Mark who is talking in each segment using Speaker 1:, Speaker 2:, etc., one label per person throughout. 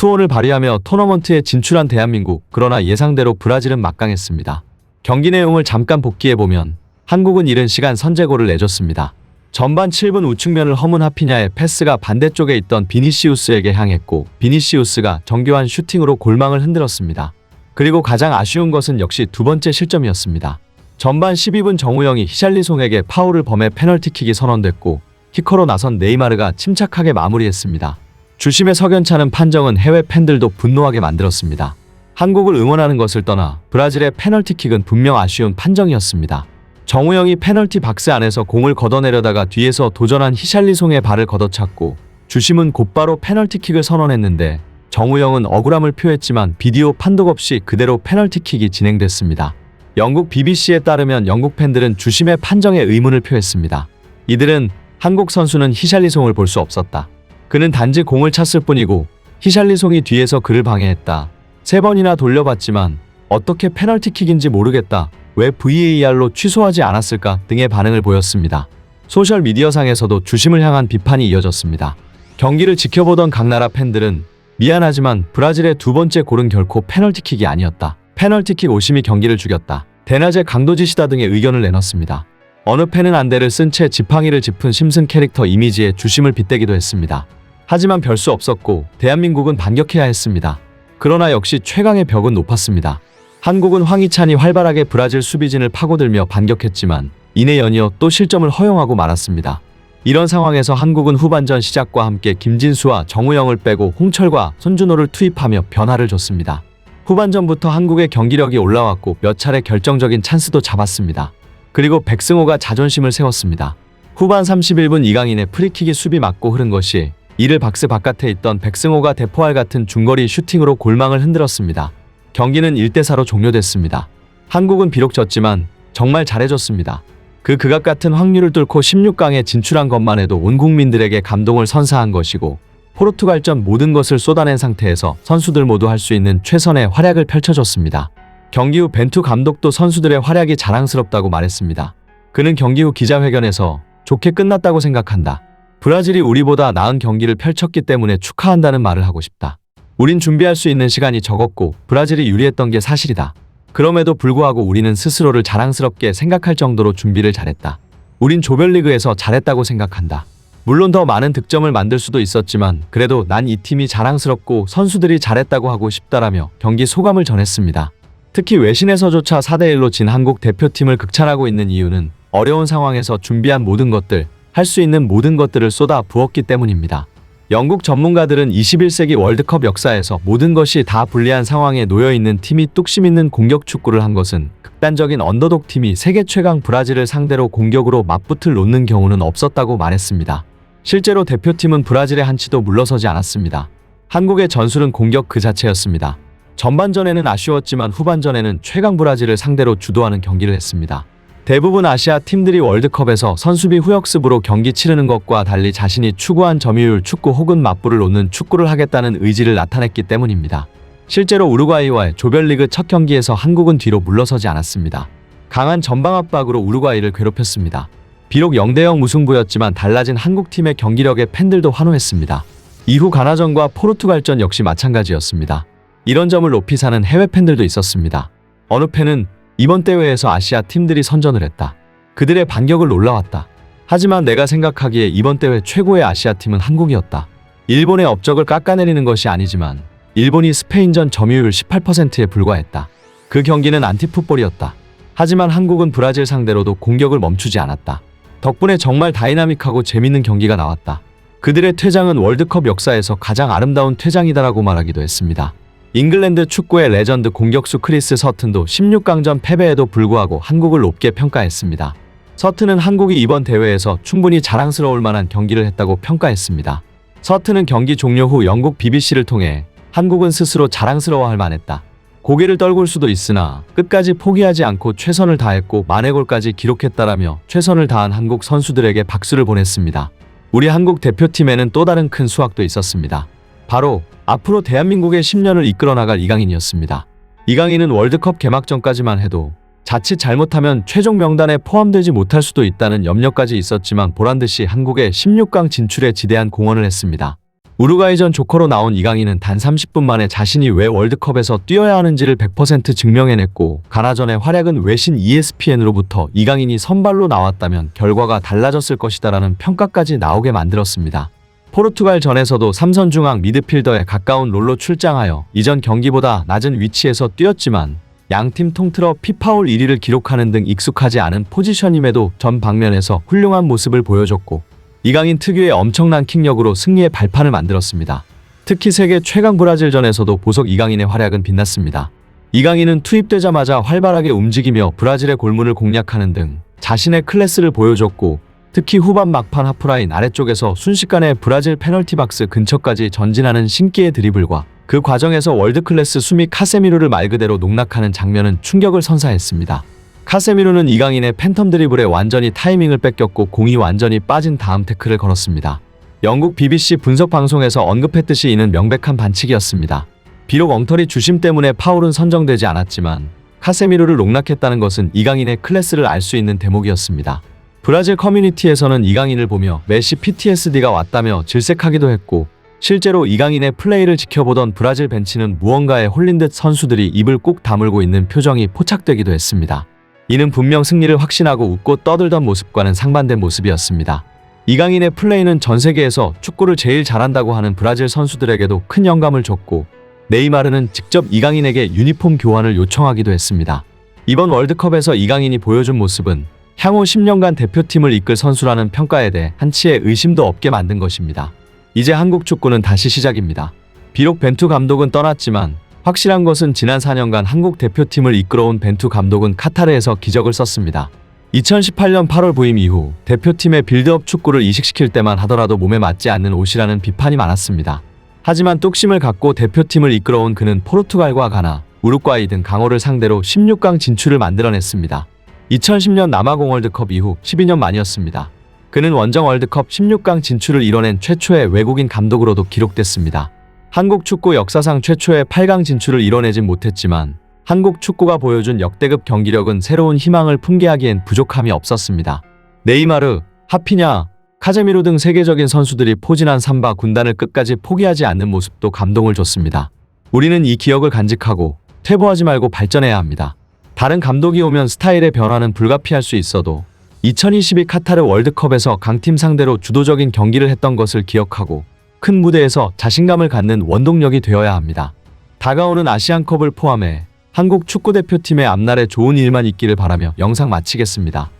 Speaker 1: 투혼을 발휘하며 토너먼트에 진출한 대한민국. 그러나 예상대로 브라질은 막강했습니다. 경기 내용을 잠깐 복기해보면 한국은 이른 시간 선제골을 내줬습니다. 전반 7분 우측면을 허문 하피냐의 패스가 반대쪽에 있던 비니시우스에게 향했고 비니시우스가 정교한 슈팅으로 골망을 흔들었습니다. 그리고 가장 아쉬운 것은 역시 두 번째 실점이었습니다. 전반 12분 정우영이 히샬리송에게 파울을 범해 페널티킥이 선언됐고 키커로 나선 네이마르가 침착하게 마무리했습니다. 주심의 석연찮은 판정은 해외 팬들도 분노하게 만들었습니다. 한국을 응원하는 것을 떠나 브라질의 페널티킥은 분명 아쉬운 판정이었습니다. 정우영이 페널티 박스 안에서 공을 걷어내려다가 뒤에서 도전한 히샬리송의 발을 걷어찼고 주심은 곧바로 페널티킥을 선언했는데 정우영은 억울함을 표했지만 비디오 판독 없이 그대로 페널티킥이 진행됐습니다. 영국 BBC에 따르면 영국 팬들은 주심의 판정에 의문을 표했습니다. 이들은 한국 선수는 히샬리송을 볼 수 없었다. 그는 단지 공을 찼을 뿐이고 히샬리송이 뒤에서 그를 방해했다. 3번이나 돌려봤지만 어떻게 페널티킥인지 모르겠다. 왜 VAR로 취소하지 않았을까 등의 반응을 보였습니다. 소셜미디어상에서도 주심을 향한 비판이 이어졌습니다. 경기를 지켜보던 각 나라 팬들은 미안하지만 브라질의 두 번째 골은 결코 페널티킥이 아니었다. 페널티킥 오심이 경기를 죽였다. 대낮에 강도짓이다 등의 의견을 내놨습니다. 어느 팬은 안대를 쓴 채 지팡이를 짚은 심슨 캐릭터 이미지에 주심을 빗대기도 했습니다. 하지만 별 수 없었고 대한민국은 반격해야 했습니다. 그러나 역시 최강의 벽은 높았습니다. 한국은 황희찬이 활발하게 브라질 수비진을 파고들며 반격했지만 이내 연이어 또 실점을 허용하고 말았습니다. 이런 상황에서 한국은 후반전 시작과 함께 김진수와 정우영을 빼고 홍철과 손준호를 투입하며 변화를 줬습니다. 후반전부터 한국의 경기력이 올라왔고 몇 차례 결정적인 찬스도 잡았습니다. 그리고 백승호가 자존심을 세웠습니다. 후반 31분 이강인의 프리킥이 수비 맞고 흐른 것이 이를 박스 바깥에 있던 백승호가 대포알 같은 중거리 슈팅으로 골망을 흔들었습니다. 경기는 1대4로 종료됐습니다. 한국은 비록 졌지만 정말 잘해줬습니다. 그 극악 같은 확률을 뚫고 16강에 진출한 것만 해도 온 국민들에게 감동을 선사한 것이고 포르투갈전 모든 것을 쏟아낸 상태에서 선수들 모두 할 수 있는 최선의 활약을 펼쳐줬습니다. 경기 후 벤투 감독도 선수들의 활약이 자랑스럽다고 말했습니다. 그는 경기 후 기자회견에서 좋게 끝났다고 생각한다. 브라질이 우리보다 나은 경기를 펼쳤기 때문에 축하한다는 말을 하고 싶다. 우린 준비할 수 있는 시간이 적었고 브라질이 유리했던 게 사실이다. 그럼에도 불구하고 우리는 스스로를 자랑스럽게 생각할 정도로 준비를 잘했다. 우린 조별리그에서 잘했다고 생각한다. 물론 더 많은 득점을 만들 수도 있었지만 그래도 난 이 팀이 자랑스럽고 선수들이 잘했다고 하고 싶다라며 경기 소감을 전했습니다. 특히 외신에서조차 4대1로 진 한국 대표팀을 극찬하고 있는 이유는 어려운 상황에서 준비한 모든 것들, 할 수 있는 모든 것들을 쏟아 부었기 때문입니다. 영국 전문가들은 21세기 월드컵 역사에서 모든 것이 다 불리한 상황에 놓여있는 팀이 뚝심 있는 공격 축구를 한 것은 극단적인 언더독 팀이 세계 최강 브라질을 상대로 공격으로 맞붙을 놓는 경우는 없었다고 말했습니다. 실제로 대표팀은 브라질의 한치도 물러서지 않았습니다. 한국의 전술은 공격 그 자체였습니다. 전반전에는 아쉬웠지만 후반전에는 최강 브라질을 상대로 주도하는 경기를 했습니다. 대부분 아시아 팀들이 월드컵에서 선수비 후역습으로 경기 치르는 것과 달리 자신이 추구한 점유율 축구 혹은 맞불을 놓는 축구를 하겠다는 의지를 나타냈기 때문입니다. 실제로 우루과이와의 조별리그 첫 경기에서 한국은 뒤로 물러서지 않았습니다. 강한 전방 압박으로 우루과이를 괴롭혔습니다. 비록 0대0 무승부였지만 달라진 한국팀의 경기력에 팬들도 환호했습니다. 이후 가나전과 포르투갈전 역시 마찬가지였습니다. 이런 점을 높이 사는 해외 팬들도 있었습니다. 어느 팬은 이번 대회에서 아시아 팀들이 선전을 했다. 그들의 반격을 놀라웠다. 하지만 내가 생각하기에 이번 대회 최고의 아시아 팀은 한국이었다. 일본의 업적을 깎아내리는 것이 아니지만 일본이 스페인전 점유율 18%에 불과했다. 그 경기는 안티풋볼이었다. 하지만 한국은 브라질 상대로도 공격을 멈추지 않았다. 덕분에 정말 다이나믹하고 재밌는 경기가 나왔다. 그들의 퇴장은 월드컵 역사에서 가장 아름다운 퇴장이다라고 말하기도 했습니다. 잉글랜드 축구의 레전드 공격수 크리스 서튼도 16강전 패배에도 불구하고 한국을 높게 평가했습니다. 서튼은 한국이 이번 대회에서 충분히 자랑스러울 만한 경기를 했다고 평가했습니다. 서튼은 경기 종료 후 영국 BBC를 통해 한국은 스스로 자랑스러워할 만했다. 고개를 떨굴 수도 있으나 끝까지 포기하지 않고 최선을 다했고 만회골까지 기록했다라며 최선을 다한 한국 선수들에게 박수를 보냈습니다. 우리 한국 대표팀에는 또 다른 큰 수확도 있었습니다. 바로 앞으로 대한민국의 10년을 이끌어 나갈 이강인이었습니다. 이강인은 월드컵 개막전까지만 해도 자칫 잘못하면 최종 명단에 포함되지 못할 수도 있다는 염려까지 있었지만 보란듯이 한국의 16강 진출에 지대한 공헌을 했습니다. 우루과이전 조커로 나온 이강인은 단 30분 만에 자신이 왜 월드컵에서 뛰어야 하는지를 100% 증명해냈고, 가나전의 활약은 외신 ESPN으로부터 이강인이 선발로 나왔다면 결과가 달라졌을 것이다라는 평가까지 나오게 만들었습니다. 포르투갈전에서도 3선 중앙 미드필더에 가까운 롤로 출장하여 이전 경기보다 낮은 위치에서 뛰었지만 양팀 통틀어 피파올 1위를 기록하는 등 익숙하지 않은 포지션임에도 전 방면에서 훌륭한 모습을 보여줬고, 이강인 특유의 엄청난 킥력으로 승리의 발판을 만들었습니다. 특히 세계 최강 브라질전에서도 보석 이강인의 활약은 빛났습니다. 이강인은 투입되자마자 활발하게 움직이며 브라질의 골문을 공략하는 등 자신의 클래스를 보여줬고, 특히 후반 막판 하프라인 아래쪽에서 순식간에 브라질 페널티 박스 근처까지 전진하는 신기의 드리블과 그 과정에서 월드클래스 수미 카세미로를 말 그대로 농락하는 장면은 충격을 선사했습니다. 카세미로는 이강인의 팬텀 드리블에 완전히 타이밍을 뺏겼고 공이 완전히 빠진 다음 태클을 걸었습니다. 영국 BBC 분석 방송에서 언급했듯이 이는 명백한 반칙이었습니다. 비록 엉터리 주심 때문에 파울은 선정되지 않았지만 카세미로를 농락했다는 것은 이강인의 클래스를 알 수 있는 대목이었습니다. 브라질 커뮤니티에서는 이강인을 보며 메시 PTSD가 왔다며 질색하기도 했고, 실제로 이강인의 플레이를 지켜보던 브라질 벤치는 무언가에 홀린 듯 선수들이 입을 꾹 다물고 있는 표정이 포착되기도 했습니다. 이는 분명 승리를 확신하고 웃고 떠들던 모습과는 상반된 모습이었습니다. 이강인의 플레이는 전 세계에서 축구를 제일 잘한다고 하는 브라질 선수들에게도 큰 영감을 줬고, 네이마르는 직접 이강인에게 유니폼 교환을 요청하기도 했습니다. 이번 월드컵에서 이강인이 보여준 모습은 향후 10년간 대표팀을 이끌 선수라는 평가에 대해 한치의 의심도 없게 만든 것입니다. 이제 한국 축구는 다시 시작입니다. 비록 벤투 감독은 떠났지만 확실한 것은 지난 4년간 한국 대표팀을 이끌어온 벤투 감독은 카타르에서 기적을 썼습니다. 2018년 8월 부임 이후 대표팀의 빌드업 축구를 이식시킬 때만 하더라도 몸에 맞지 않는 옷이라는 비판이 많았습니다. 하지만 뚝심을 갖고 대표팀을 이끌어온 그는 포르투갈과 가나, 우루과이 등 강호를 상대로 16강 진출을 만들어냈습니다. 2010년 남아공 월드컵 이후 12년 만이었습니다. 그는 원정 월드컵 16강 진출을 이뤄낸 최초의 외국인 감독으로도 기록됐습니다. 한국 축구 역사상 최초의 8강 진출을 이뤄내진 못했지만 한국 축구가 보여준 역대급 경기력은 새로운 희망을 풍기하기엔 부족함이 없었습니다. 네이마르, 하피냐, 카제미로 등 세계적인 선수들이 포진한 삼바 군단을 끝까지 포기하지 않는 모습도 감동을 줬습니다. 우리는 이 기억을 간직하고 퇴보하지 말고 발전해야 합니다. 다른 감독이 오면 스타일의 변화는 불가피할 수 있어도 2022 카타르 월드컵에서 강팀 상대로 주도적인 경기를 했던 것을 기억하고 큰 무대에서 자신감을 갖는 원동력이 되어야 합니다. 다가오는 아시안컵을 포함해 한국 축구대표팀의 앞날에 좋은 일만 있기를 바라며 영상 마치겠습니다.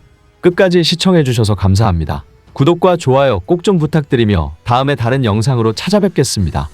Speaker 1: 끝까지 시청해주셔서 감사합니다. 구독과 좋아요 꼭 좀 부탁드리며 다음에 다른 영상으로 찾아뵙겠습니다.